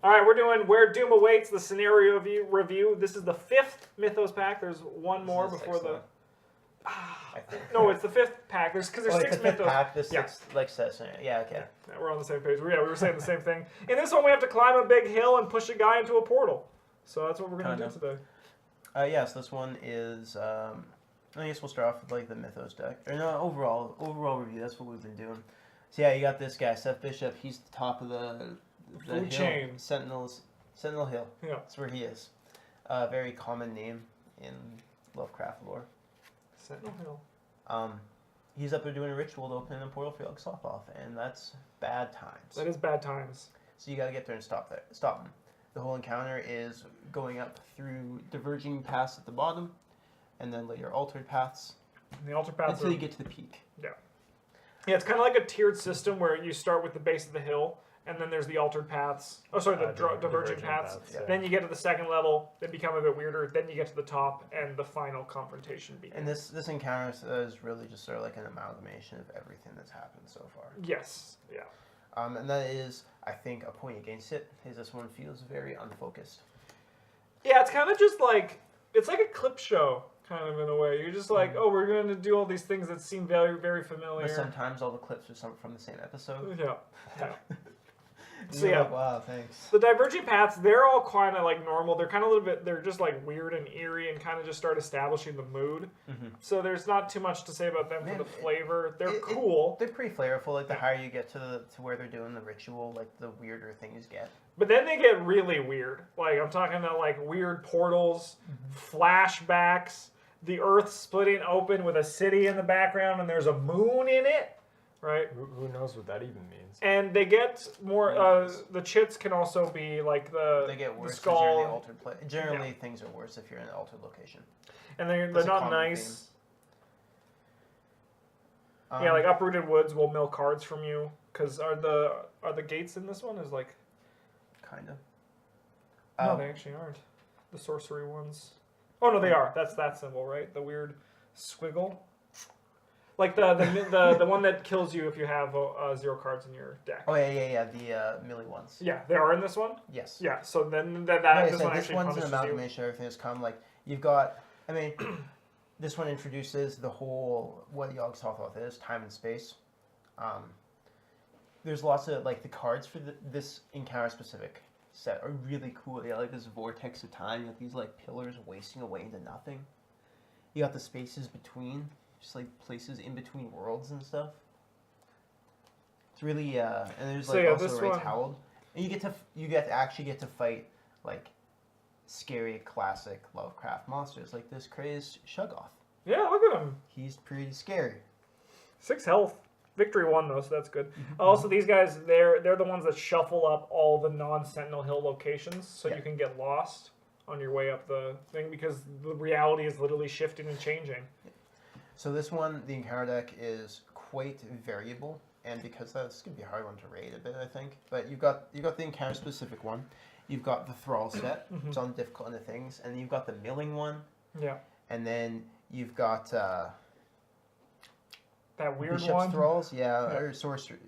All right, we're doing Where Doom Awaits, the scenario review. This is the 5th Mythos pack. There's one more before the... I think. No, it's the 5th pack. Because there's 6 the Mythos. pack, the 6, like, says, yeah, okay. Yeah, we're on the same page. We were saying the same thing. In this one, we have to climb a big hill and push a guy into a portal. So that's what we're going to do today. So this one is... I guess we'll start off with like the Mythos deck. Or no, overall review. That's what we've been doing. So yeah, you got this guy, Seth Bishop. He's the top of the Food hill, chain. Sentinel Hill. Yeah, that's where he is. Very common name in Lovecraft lore. Sentinel Hill. He's up there doing a ritual to open a portal for Yogg-Sothoth, and that's bad times. That is bad times. So you gotta get there and stop him. The whole encounter is going up through diverging paths at the bottom. And then later altered paths. And the altered paths until you get to the peak. Yeah. Yeah, it's kind of like a tiered system where you start with the base of the hill, and then there's the altered paths. Oh, sorry, the diverging paths. Yeah. Then you get to the second level, then become a bit weirder. Then you get to the top, and the final confrontation begins. And this encounter is really just sort of like an amalgamation of everything that's happened so far. Yes. Yeah. And that is, I think, a point against it. Is this one feels very unfocused. Yeah, it's kind of just like it's like a clip show. Kind of in a way. You're just like, oh, we're going to do all these things that seem very, very familiar. But sometimes all the clips are from the same episode. Yeah. So yeah. Like, wow, thanks. The diverging paths, they're all kind of like normal. They're kind of a little bit, they're just like weird and eerie and kind of just start establishing the mood. Mm-hmm. So there's not too much to say about them for the flavor. They're cool. They're pretty flavorful. Like the higher you get to where they're doing the ritual, like the weirder things get. But then they get really weird. Like I'm talking about like weird portals, flashbacks, the earth splitting open with a city in the background and there's a moon in it. Right. Who knows what that even means? And they get more. The chits can also be like They get worse the because you're in skull. the altered place. Generally, things are worse if you're in an altered location. And they're not nice. Yeah, like uprooted woods will mill cards from you. Because are the gates in this one is like. Kind of. No, they actually aren't. The sorcery ones. Oh no, they are. That's that symbol, right? The weird squiggle. Like the one that kills you if you have 0 cards in your deck. Oh yeah. The melee ones. Yeah, they are in this one. Yes. Yeah. So then this actually one's punishes an amalgamation of everything that's come. Like you've got. I mean, this one introduces the whole what Yogg-Sothoth is, time and space. There's lots of like the cards for this encounter specific set are really cool. They got like this vortex of time. You got these like pillars wasting away into nothing. You got the spaces between. Just like places in between worlds and stuff. It's really and there's like also Ray's Howled, and you actually get to fight like scary classic Lovecraft monsters like this crazed Shuggoth. Yeah, look at him. He's pretty scary. 6 health. Victory 1 though, so that's good. Also, these guys they're the ones that shuffle up all the non-Sentinel Hill locations, so you can get lost on your way up the thing because the reality is literally shifting and changing. So this one, the encounter deck is quite variable, and because that's going to be a hard one to rate a bit, I think. But you've got the encounter specific one, you've got the Thrall set, it's on difficult into things, and then you've got the milling one. Yeah. And then you've got that weird Bishop's one. Thralls, or sorcery,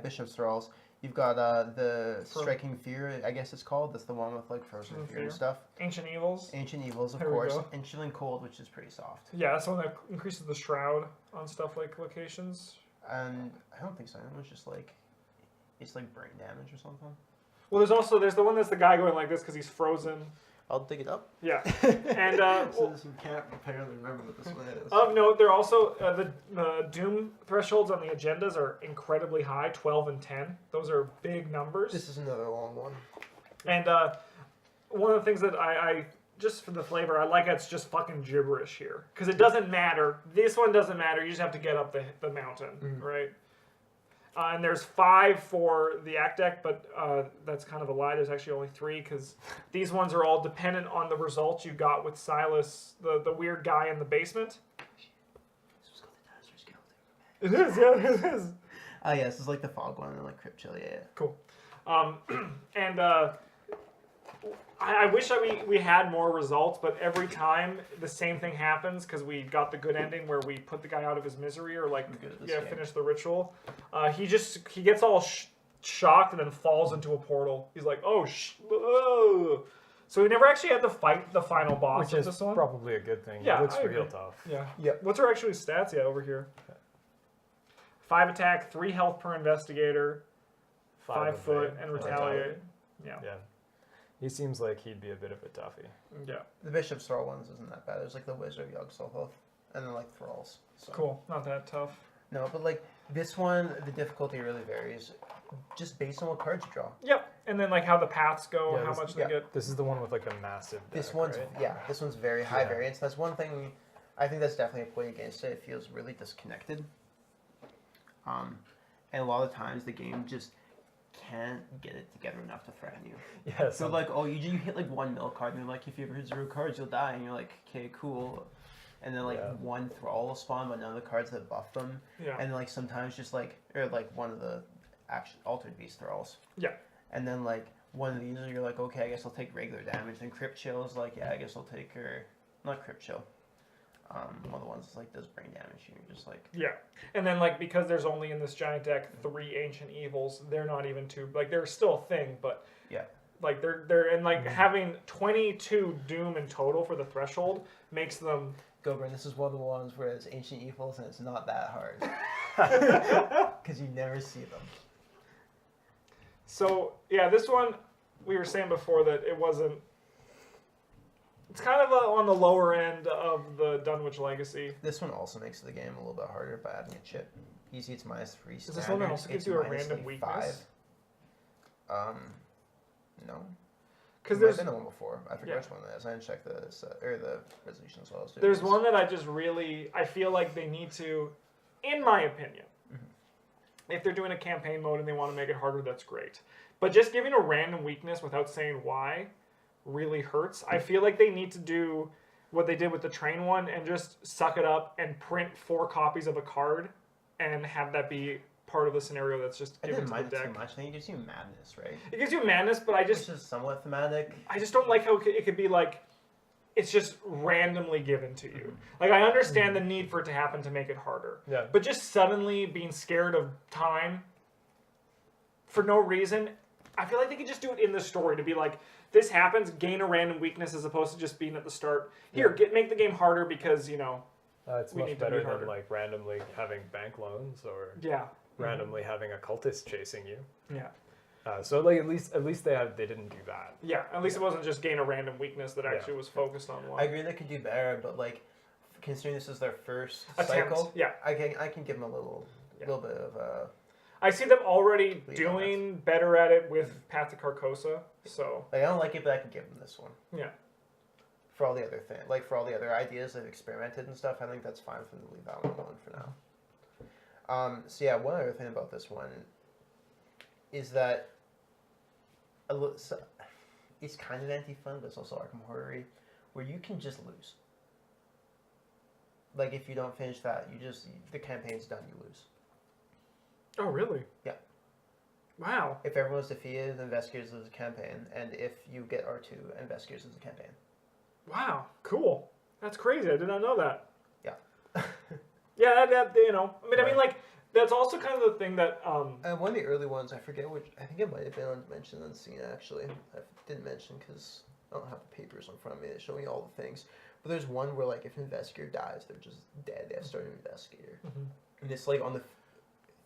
Bishop's Thralls. You've got the Striking Fear, I guess it's called. That's the one with like Frozen Fear and stuff. Ancient Evils. Ancient Evils, of There we course. go. And Chilling Cold, which is pretty soft. Yeah, that's the one that increases the shroud on stuff like locations. And I don't think so. It was just like, it's like brain damage or something. Well, there's the one that's the guy going like this because he's frozen. I'll dig it up. Yeah. And so you can't apparently remember what this one is. Of note, they're also the Doom thresholds on the agendas are incredibly high, 12 and 10. Those are big numbers. This is another long one. And one of the things that I just for the flavor, I like it's just fucking gibberish here because it doesn't matter. This one doesn't matter. You just have to get up the mountain, right? And there's 5 for the Act deck, but that's kind of a lie. There's actually only 3 because these ones are all dependent on the results you got with Silas, the weird guy in the basement. This was called the Dinosaur Skeleton. It is, yeah, it is. Oh yeah, this is like the Fog one and like Crypt Chill, yeah. Cool. And I wish we had more results, but every time the same thing happens because we got the good ending where we put the guy out of his misery or like finish the ritual. He gets all shocked and then falls into a portal. He's like, oh, whoa. So we never actually had to fight the final boss Which of is this one. probably a good thing. Yeah, It looks I real agree. tough. Yeah. Yep. What's our actual stats? Yeah, over here. 5 attack, 3 health per investigator, 5 foot, evade, and retaliate. Yeah. Yeah. He seems like he'd be a bit of a toughie. Yeah. The Bishop's Thrall ones isn't that bad. There's like the Wizard, Yogg-Sothoth, and then like Thralls. So. Cool. Not that tough. No, but like this one, the difficulty really varies, just based on what cards you draw. Yep. And then like how the paths go, Yeah, how this- much they yeah. get. This is the one with like a massive deck, This one's right? this one's very high Yeah. variance. That's one thing. I think that's definitely a play against it. It feels really disconnected. And a lot of times the game just can't get it together enough to threaten you. Yeah, So like, oh, you hit like one mill card, and they're like, if you ever hit 0 cards, you'll die, and you're like, okay, cool. And then like Yeah. one Thrall will spawn, but none of the cards that buff them. Yeah. And like sometimes just like, or like one of the action altered beast Thralls. Yeah. And then like one of these, you're like, okay, I guess I'll take regular damage. And Crypt Chill is like, yeah, I guess I'll take her, not Crypt Chill. One of the ones that's like does brain damage. And you're just like, Yeah. And then like because there's only in this giant deck 3 ancient evils, they're not even too like they're still a thing, but yeah. like they're and like having 22 doom in total for the threshold makes them Go Bryn, this is one of the ones where it's ancient evils and it's not that hard. Because you never see them. So yeah, this one we were saying before that it wasn't. It's kind of on the lower end of the Dunwich Legacy. This one also makes the game a little bit harder by adding a chip. Easy, it's -3 standard. Is this one that also gives it's you a minus, random like, weakness? 5. No. Because There's there's been one before. I forget Yeah. which one that is. I didn't check the set, or the resolution as well. As there's one that I just really I feel like they need to, in my opinion, if they're doing a campaign mode and they want to make it harder, that's great. But just giving a random weakness without saying why really hurts. I feel like they need to do what they did with the train one and just suck it up and print 4 copies of a card and have that be part of the scenario that's just I given didn't to the mind it deck. too much. I think it gives you madness, right? It gives you madness, but I It's just just somewhat thematic. I just don't like how it could be like it's just randomly given to you. Like I understand the need for it to happen to make it harder. Yeah. But just suddenly being scared of time for no reason, I feel like they could just do it in the story to be like, this happens, gain a random weakness as opposed to just being at the start. Here, make the game harder because, you know, It's we need much to better be harder. than like randomly having bank loans or yeah. randomly having a cultist chasing you. Yeah. So like at least they didn't do that. Yeah, at least it wasn't just gain a random weakness that actually was focused on one. I agree they could do better, but like, considering this is their first Attempt, cycle, yeah. I can give them a little bit of I see them already Leave doing better at it with Path to Carcosa, so like I don't like it, but I can give them this one. yeah. For all the other for all the other ideas they've experimented and stuff, I think that's fine for them to leave that one alone for now. So yeah, one other thing about this one is that it's kind of anti-fun, but it's also Arkham Horror-y, where you can just lose. Like if you don't finish that, the campaign's done, you lose. Oh, really? Yeah. Wow. If everyone's defeated, Investigators lose the campaign, and if you get R2, Investigators lose the campaign. Wow. Cool. That's crazy. I did not know that. Yeah. Yeah, that you know. I mean, Right. like that's also kind of the thing that One of the early ones, I forget which. I think it might have been mentioned on Cena actually. I didn't mention because I don't have the papers in front of me that show me all the things. But there's one where like if an investigator dies, they're just dead. They have to start an investigator, and it's like on the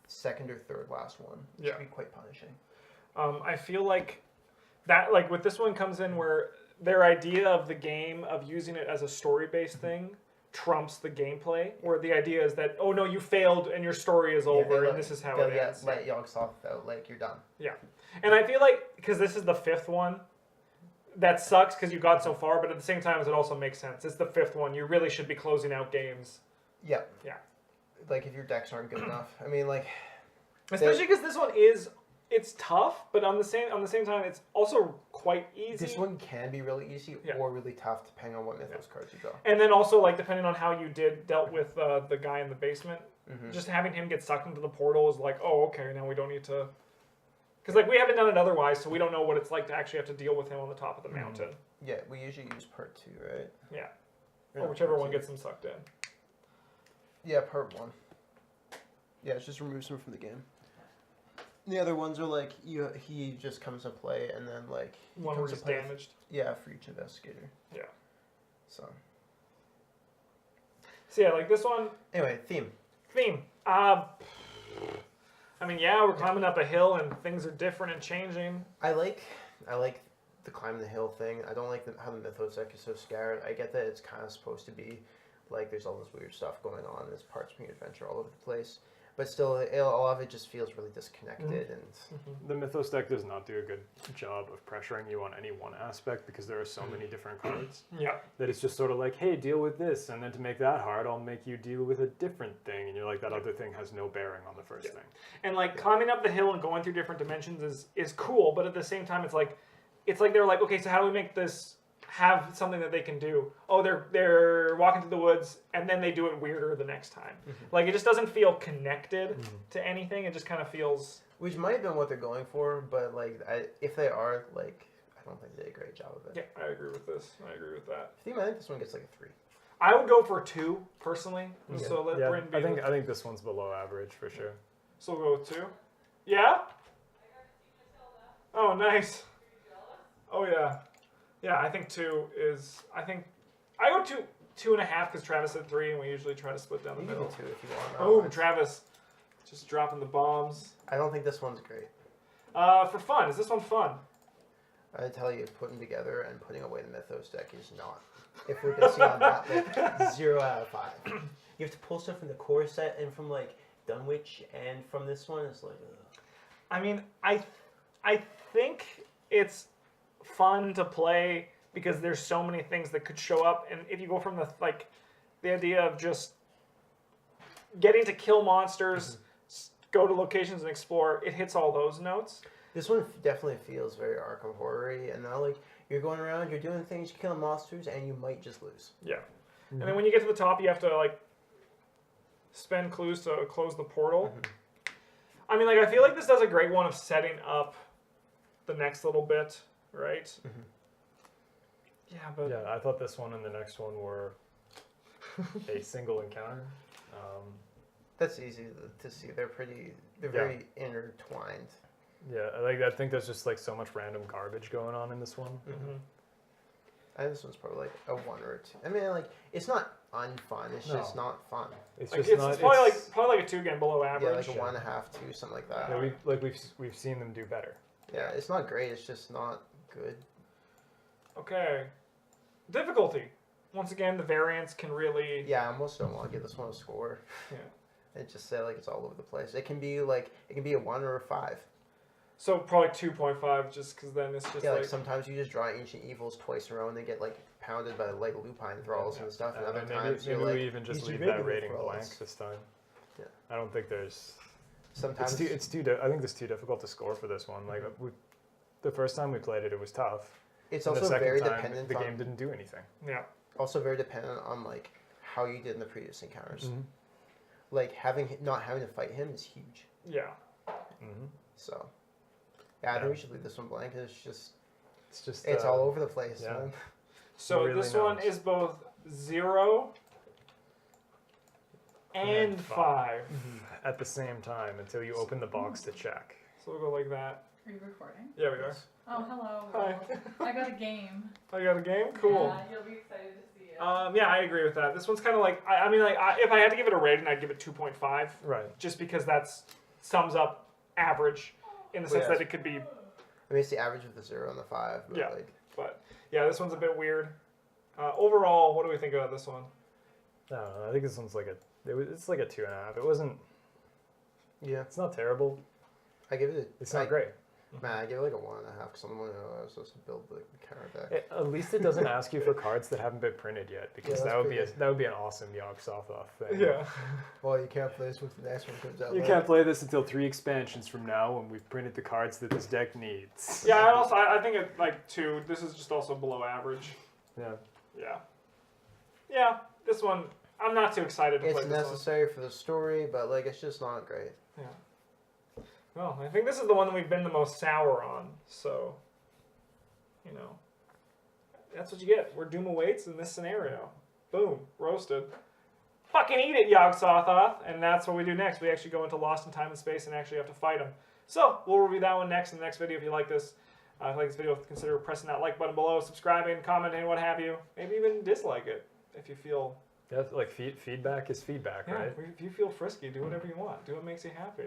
second or third last one. Which Yeah. can be quite punishing. I feel like that like with this one comes in where their idea of the game of using it as a story-based thing trumps the gameplay, where the idea is that, oh no, you failed and your story is over and this is how it ends. Let Yogg-Sothoth out, like you're done. Yeah. And I feel like, because this is the 5th one, that sucks because you got so far, but at the same time, it also makes sense. It's the 5th one. You really should be closing out games. Yeah. Yeah. Like if your decks aren't good enough. I mean, like. Especially because this one it's tough, but on the same time, it's also quite easy. This one can be really easy Yeah. or really tough depending on what Mythos cards you draw. And then also, like, depending on how you dealt with the guy in the basement, Mm-hmm. just having him get sucked into the portal is like, oh, okay, now we don't need to... Because, like, we haven't done it otherwise, so we don't know what it's like to actually have to deal with him on the top of the mountain. Yeah, we usually use part 2, right? Yeah. Or Or not whichever part one 2. gets him sucked in. Yeah, part 1. Yeah, it just removes him from the game. The other ones are like he just comes to play, and then like he One where comes to he's play damaged. Yeah, for each investigator. Yeah. So So yeah, like this one anyway, theme. I mean, yeah, we're climbing up a hill and things are different and changing. I like the climb the hill thing. I don't like how the Mythos deck is so scattered. I get that it's kind of supposed to be like there's all this weird stuff going on. There's parts being adventure all over the place, but still, a lot of it just feels really disconnected. And The Mythos deck does not do a good job of pressuring you on any one aspect because there are so many different cards Yeah. that it's just sort of like, hey, deal with this, and then to make that hard, I'll make you deal with a different thing, and you're like, that other thing has no bearing on the first thing. And like climbing up the hill and going through different dimensions is cool, but at the same time, it's like they're like, okay, so how do we make this have something that they can do? Oh, they're walking through the woods and then they do it weirder the next time. Like it just doesn't feel connected to anything. It just kind of feels. which might have been what they're going for, but like if they are like, I don't think they did a great job of it. Yeah, I agree with this. I agree with that. I think this one gets like a 3. I would go for 2 personally. Yeah. So let Yeah, Bryn be. I think this one's below average for sure. So we'll go with 2. Yeah. Oh, nice. Oh yeah. Yeah, I think 2 is. I think I go 2.5 because Travis said 3, and we usually try to split down the You can do middle. 2 if you want. Boom, Travis, just dropping the bombs. I don't think this one's great. For fun, is this one fun? I tell you, putting together and putting away the Mythos deck is not. If we're basing on that, like 0 out of 5. You have to pull stuff from the core set and from like Dunwich and from this one. It's like, ugh. I mean, I think it's fun to play because there's so many things that could show up, and if you go from the idea of just getting to kill monsters, go to locations and explore, it hits all those notes. This one definitely feels very Arkham horror-y, and now like you're going around, you're doing things, you're killing monsters, and you might just lose. Yeah. And then when you get to the top, you have to like spend clues to close the portal. I mean, like I feel like this does a great one of setting up the next little bit, right? Yeah, but Yeah, I thought this one and the next one were a single encounter. That's easy to see. They're very intertwined. Yeah, I think there's just like so much random garbage going on in this one. I think this one's probably like a 1 or a 2. I mean, like it's not unfun. It's just not fun. It's like, just it's not. probably like a 2 again below Yeah, average. like a 1.5, 2, something like that. Yeah, we've seen them do better. Yeah, it's not great. It's just not good. Okay. Difficulty. Once again, the variance can really. Yeah, I almost don't want to give this one a score. Yeah. And just say like it's all over the place. It can be a 1 or a 5. So probably 2.5, just because then it's just Yeah, like like sometimes you just draw Ancient Evils twice in a row and they get like pounded by like lupine thralls and stuff. And other times maybe you're like, we even just these are leave that regular rating thralls. blank this time. Yeah. I don't think there's. Sometimes It's too. I think it's too difficult to score for this one. Like the first time we played it, it was tough. it's And the also second very time, dependent. The on, game didn't do anything. yeah. Also very dependent on like how you did in the previous encounters. Like not having to fight him is huge. Yeah. So yeah, I think Yeah. we should leave this one blank. It's It's it's all over the place, yeah. man. So Really this one knows. is both 0 and 5. at the same time until you open the box to check. So we'll go like that. Are you recording? Yeah, we are. Oh, hello. Hi. I got a game. Oh, you got a game? Cool. Yeah, you'll be excited to see it. Yeah, I agree with that. This one's kind of like, I mean, like, if I had to give it a rating, I'd give it 2.5, Right. just because that's sums up average in the sense yeah. that it could be, I mean, it's the average of the 0 and the 5. But Yeah. like, but yeah, this one's a bit weird. Overall, what do we think about this one? I don't know. I think this one's like it's like a 2.5. It wasn't. yeah, It's not terrible. I give it. It's not great. Man, I give it like a 1.5 because I'm the one who I was supposed to build the counter deck. At least it doesn't ask you for cards that haven't been printed yet, because Yeah, that that's would be pretty that would be an awesome Yogg Sothoth thing. Yeah. Well, you can't play this once the next one comes out. You right? can't play this until 3 expansions from now when we've printed the cards that this deck needs. Yeah, I think it like 2. This is just also below average. Yeah. Yeah. Yeah, this one, I'm not too excited to It's play this one. necessary for the story, but like it's just not great. Yeah. Well, I think this is the one that we've been the most sour on, so, you know, that's what you get. We're Doom awaits in this scenario. Boom, roasted. Fucking eat it, Yogg Sothoth, and that's what we do next. We actually go into Lost in Time and Space and actually have to fight him. So we'll review that one next in the next video. If you like this, consider pressing that like button below, subscribing, commenting, what have you. Maybe even dislike it if you feel. Yeah, like feedback is feedback, Yeah, right? if you feel frisky, do whatever you want. Do what makes you happy.